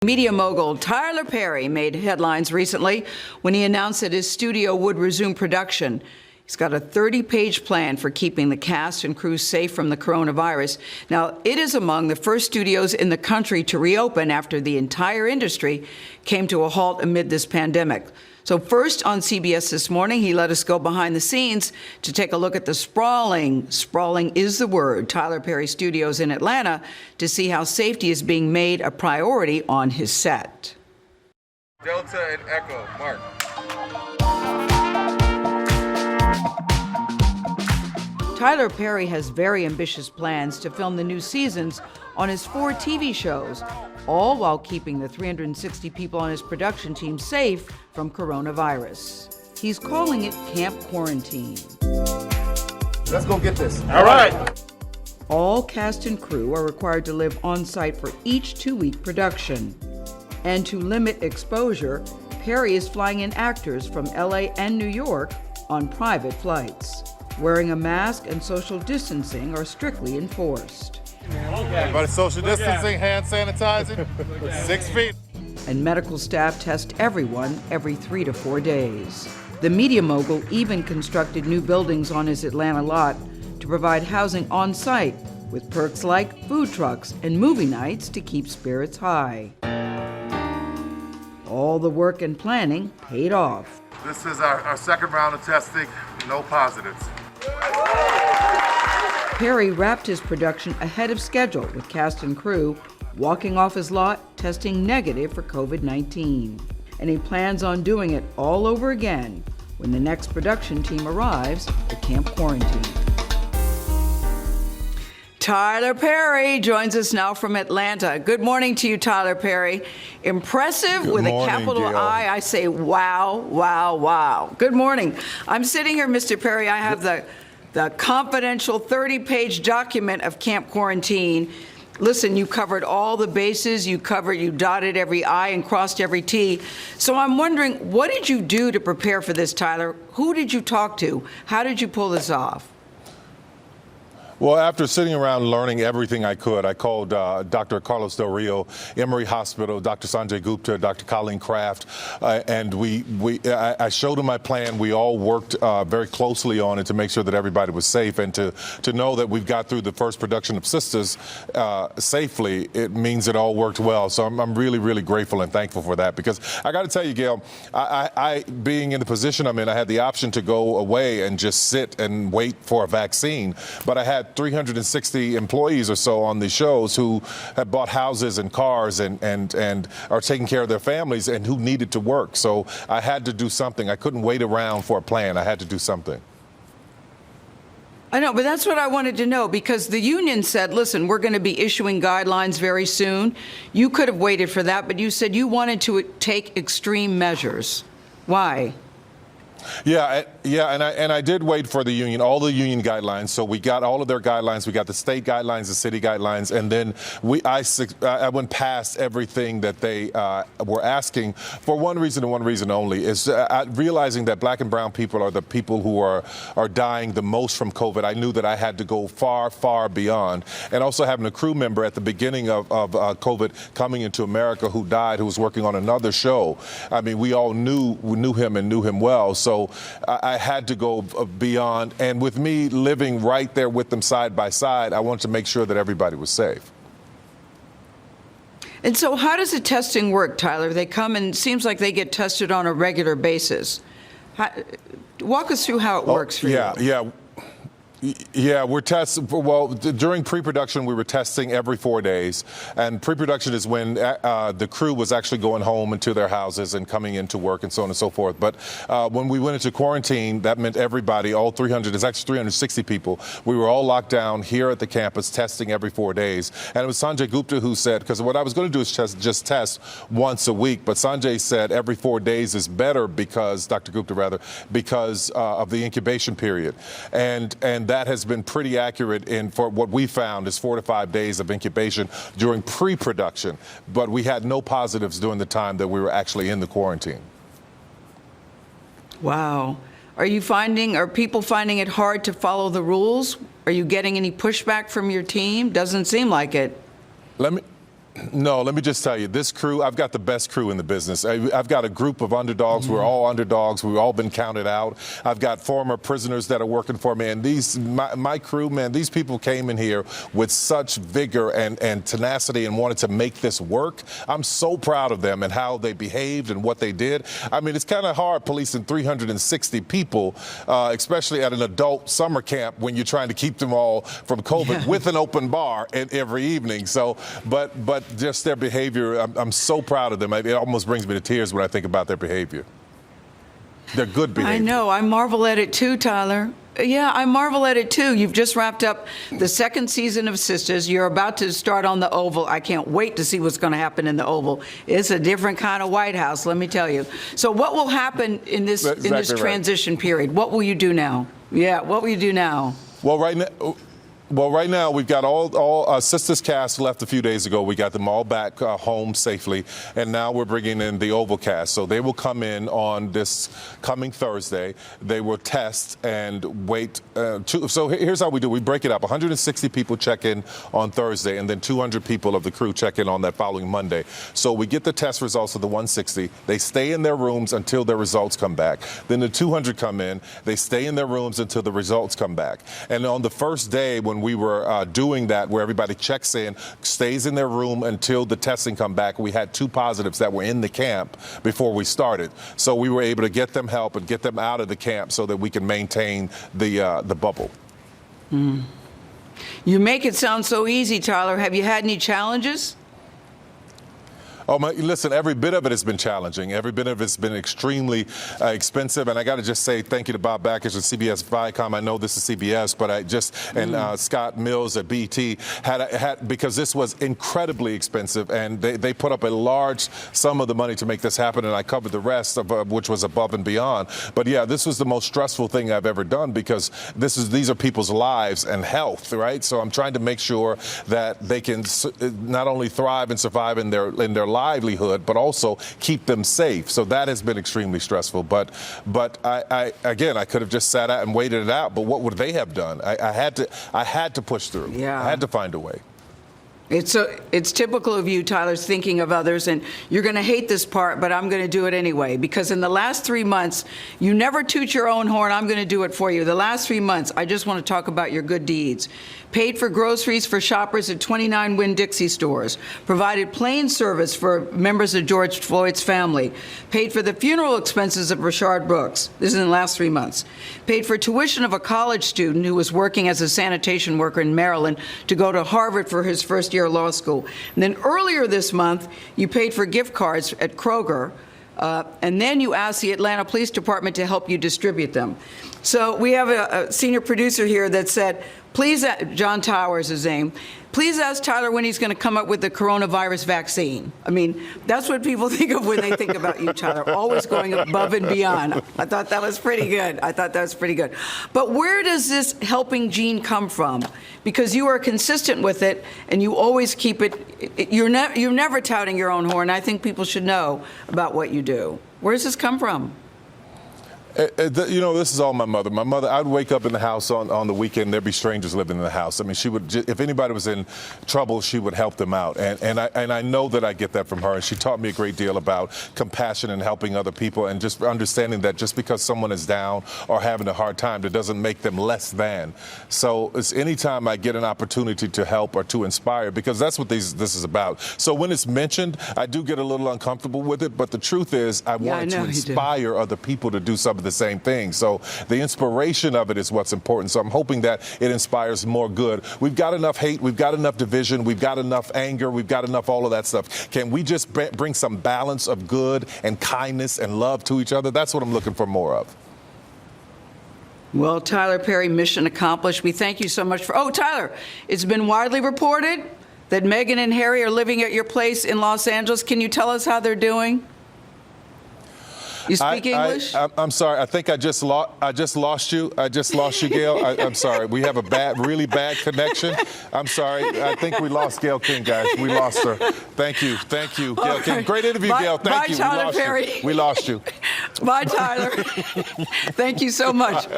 Media mogul Tyler Perry made headlines recently when he announced that his studio would resume production. He's got a 30-page plan for keeping the cast and crew safe from the coronavirus. Now, it is among the first studios in the country to reopen after the entire industry came to a halt amid this pandemic. So first on CBS This Morning, he let us go behind the scenes to take a look at the sprawling is the word, Tyler Perry Studios in Atlanta, to see how safety is being made a priority on his set. Delta and Echo, Mark. Tyler Perry has very ambitious plans to film the new seasons on his 4 TV shows, all while keeping the 360 people on his production team safe from coronavirus. He's calling it Camp Quarantine. Let's go get this. All right. All cast and crew are required to live on site for each 2-week production. And to limit exposure, Perry is flying in actors from LA and New York on private flights. Wearing a mask and social distancing are strictly enforced. Everybody social distancing, hand sanitizing, 6 feet. And medical staff test everyone every 3 to 4 days. The media mogul even constructed new buildings on his Atlanta lot to provide housing on site, with perks like food trucks and movie nights to keep spirits high. All the work and planning paid off. This is our second round of testing, no positives. Perry wrapped his production ahead of schedule with cast and crew walking off his lot testing negative for COVID-19. And he plans on doing it all over again when the next production team arrives at Camp Quarantine. Tyler Perry joins us now from Atlanta. Good morning to you, Tyler Perry. Impressive with a capital Gayle. I say wow, wow, wow. Good morning. I'm sitting here, Mr. Perry. I have the confidential 30-page document of Camp Quarantine. Listen, you covered all the bases. You dotted every I and crossed every T. So I'm wondering, what did you do to prepare for this, Tyler? Who did you talk to? How did you pull this off? Well, after sitting around learning everything I could, I called Dr. Carlos Del Rio, Emory Hospital, Dr. Sanjay Gupta, Dr. Colleen Kraft, and I showed him my plan. We all worked very closely on it to make sure that everybody was safe, and to know that we've got through the first production of Sisters safely, it means it all worked well. So I'm really, really grateful and thankful for that, because I got to tell you, Gayle, I being in the position I'm in, I had the option to go away and just sit and wait for a vaccine, but I had 360 employees or so on the shows who had bought houses and cars and are taking care of their families and who needed to work. So I had to do something. I couldn't wait around for a plan. I had to do something. I know, but that's what I wanted to know, because the union said, listen, we're going to be issuing guidelines very soon. You could have waited for that, but you said you wanted to take extreme measures. Why? Yeah, and I did wait for the union, all the union guidelines. So we got all of their guidelines. We got the state guidelines, the city guidelines, and then I went past everything that they were asking for one reason and one reason only, is realizing that black and brown people are the people who are dying the most from COVID. I knew that I had to go far, far beyond. And also having a crew member at the beginning of COVID coming into America who died, who was working on another show. I mean, we all knew him and knew him well. So I had to go beyond, and with me living right there with them side by side, I wanted to make sure that everybody was safe. And so how does the testing work, Tyler? They come and it seems like they get tested on a regular basis. Walk us through how it works for you. Yeah, we're testing. Well, during pre-production, we were testing every 4 days, and pre-production is when the crew was actually going home into their houses and coming into work and so on and so forth. But when we went into quarantine, that meant everybody, all 300, it's actually 360 people. We were all locked down here at the campus, testing every 4 days. And it was Sanjay Gupta who said, because what I was going to do is just test once a week, but Sanjay said every 4 days is better because, Dr. Gupta rather, because of the incubation period. And that has been pretty accurate for what we found is 4 to 5 days of incubation during pre-production, but we had no positives during the time that we were actually in the quarantine. Wow. Are people finding it hard to follow the rules? Are you getting any pushback from your team? Doesn't seem like it. Let No, let me just tell you, this crew, I've got the best crew in the business. I've got a group of underdogs. We're all underdogs. We've all been counted out. I've got former prisoners that are working for me. And my crew, man, these people came in here with such vigor and tenacity and wanted to make this work. I'm so proud of them and how they behaved and what they did. I mean, it's kind of hard policing 360 people, especially at an adult summer camp when you're trying to keep them all from COVID with an open bar every evening. So, but just their behavior, I'm so proud of them. It almost brings me to tears when I think about their behavior. Their good behavior. I know. I marvel at it too, Tyler. Yeah, I marvel at it too. You've just wrapped up the second season of Sisters. You're about to start on the Oval. I can't wait to see what's going to happen in the Oval. It's a different kind of White House, let me tell you. So what will happen in this transition period? What will you do now? Yeah, what will you do now? Well, right now, we've got all Sisters cast left a few days ago. We got them all back home safely, and now we're bringing in the Oval cast. So they will come in on this coming Thursday. They will test and wait. So here's how we do. We break it up. 160 people check in on Thursday, and then 200 people of the crew check in on that following Monday. So we get the test results of the 160. They stay in their rooms until their results come back. Then the 200 come in. They stay in their rooms until the results come back. And on the first day, when we were doing that, where everybody checks in, stays in their room until the testing come back, we had 2 positives that were in the camp before we started. So we were able to get them help and get them out of the camp so that we can maintain the bubble. Mm. You make it sound so easy, Tyler. Have you had any challenges? Oh, listen, every bit of it has been challenging. Every bit of it's been extremely expensive. And I got to just say thank you to Bob Backus and CBS Viacom. I know this is CBS, but and Scott Mills at BT had because this was incredibly expensive, and they put up a large sum of the money to make this happen, and I covered the rest of which was above and beyond. But yeah, this was the most stressful thing I've ever done because these are people's lives and health, right? So I'm trying to make sure that they can not only thrive and survive in their livelihood, but also keep them safe. So that has been extremely stressful. But I could have just sat out and waited it out. But what would they have done? I had to push through. Yeah. I had to find a way. It's typical of you, Tyler, thinking of others, and you're going to hate this part, but I'm going to do it anyway, because in the last 3 months, you never toot your own horn. I'm going to do it for you. The last 3 months, I just want to talk about your good deeds. Paid for groceries for shoppers at 29 Winn-Dixie stores, provided plane service for members of George Floyd's family, paid for the funeral expenses of Rayshard Brooks. This is in the last 3 months. Paid for tuition of a college student who was working as a sanitation worker in Maryland to go to Harvard for his first year of law school. And then earlier this month, you paid for gift cards at Kroger, and then you asked the Atlanta Police Department to help you distribute them. So we have a senior producer here that said, please, John Towers is his name, please ask Tyler when he's going to come up with the coronavirus vaccine. I mean, that's what people think of when they think about you, Tyler, always going above and beyond. I thought that was pretty good. But where does this helping gene come from? Because you are consistent with it, and you always keep it, you're never touting your own horn. I think people should know about what you do. Where does this come from? This is all my mother. My mother, I'd wake up in the house on the weekend, there'd be strangers living in the house. I mean, she would, if anybody was in trouble, she would help them out. And I know that I get that from her. And she taught me a great deal about compassion and helping other people, and just understanding that just because someone is down or having a hard time, that doesn't make them less than. So it's anytime I get an opportunity to help or to inspire, because that's what this is about. So when it's mentioned, I do get a little uncomfortable with it. But the truth is, I wanted to inspire other people to do something the same thing. So the inspiration of it is what's important. So I'm hoping that it inspires more good. We've got enough hate, we've got enough division, we've got enough anger, we've got enough all of that stuff. Can we just bring some balance of good and kindness and love to each other? That's what I'm looking for more of. Well, Tyler Perry, mission accomplished. We thank you so much for, Tyler, it's been widely reported that Meghan and Harry are living at your place in Los Angeles. Can you tell us how they're doing? You speak English? I'm sorry. I think I just lost you. I just lost you, Gayle. I'm sorry. We have a really bad connection. I'm sorry. I think we lost Gayle King, guys. We lost her. Thank you, Gayle King. Great interview, Gayle. Thank you. Tyler Perry. We lost you. Bye, Tyler. Thank you so much.